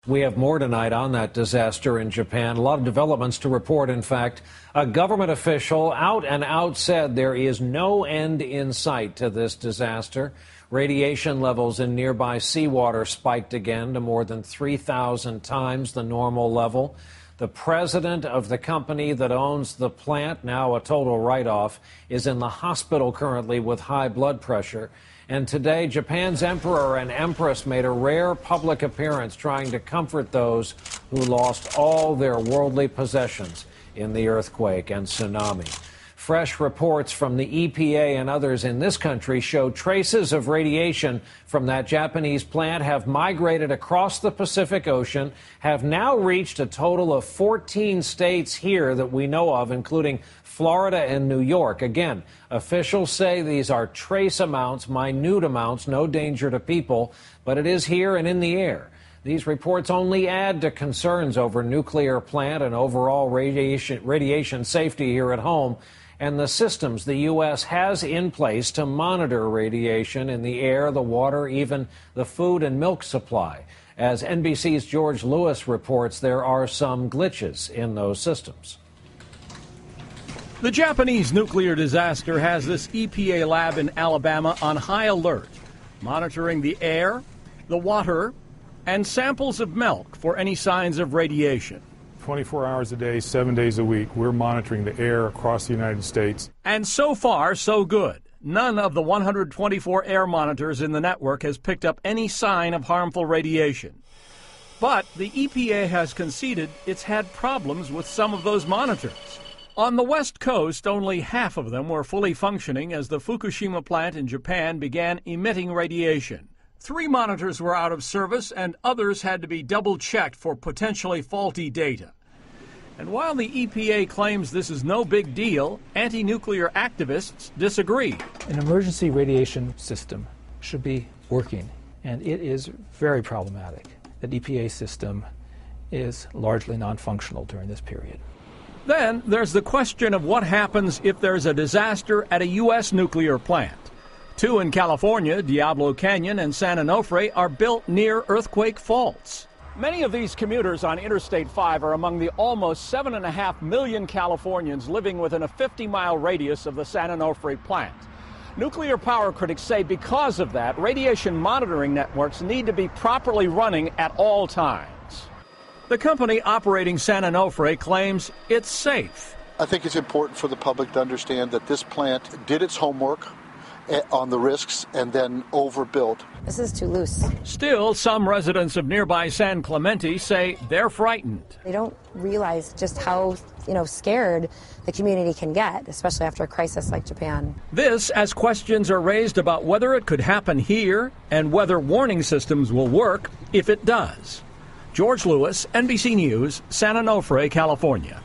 We have more tonight on that disaster in Japan. A lot of developments to report. In fact, a government official out and out said there is no end in sight to this disaster. Radiation levels in nearby seawater spiked again to more than 3,000 times the normal level. The president of the company that owns the plant, now a total write-off, is in the hospital currently with high blood pressure. And today, Japan's emperor and empress made a rare public appearance trying to comfort those who lost all their worldly possessions in the earthquake and tsunami. Fresh reports from the EPA and others in this country show traces of radiation from that Japanese plant have migrated across the Pacific Ocean, have now reached a total of 14 states here that we know of, including Florida and New York. Again, officials say these are trace amounts, minute amounts, no danger to people, but it is here and in the air. These reports only add to concerns over nuclear plant and overall radiation safety here at home and the systems the U.S. has in place to monitor radiation in the air, the water, even the food and milk supply. As NBC's George Lewis reports, there are some glitches in those systems. The Japanese nuclear disaster has this EPA lab in Alabama on high alert, monitoring the air, the water, and samples of milk for any signs of radiation. 24 hours a day, 7 days a week, we're monitoring the air across the United States. And so far, so good. None of the 124 air monitors in the network has picked up any sign of harmful radiation. But the EPA has conceded it's had problems with some of those monitors. On the West Coast, only half of them were fully functioning as the Fukushima plant in Japan began emitting radiation. 3 monitors were out of service, and others had to be double-checked for potentially faulty data. And while the EPA claims this is no big deal, anti-nuclear activists disagree. An emergency radiation system should be working, and it is very problematic. The EPA system is largely non-functional during this period. Then there's the question of what happens if there's a disaster at a U.S. nuclear plant. 2 in California, Diablo Canyon and San Onofre, are built near earthquake faults. Many of these commuters on Interstate 5 are among the almost 7.5 million Californians living within a 50-mile radius of the San Onofre plant. Nuclear power critics say because of that, radiation monitoring networks need to be properly running at all times. The company operating San Onofre claims it's safe. I think it's important for the public to understand that this plant did its homework on the risks and then overbuilt. This is too loose. Still, some residents of nearby San Clemente say they're frightened. They don't realize just how, scared the community can get, especially after a crisis like Japan. This as questions are raised about whether it could happen here and whether warning systems will work if it does. George Lewis, NBC News, San Onofre, California.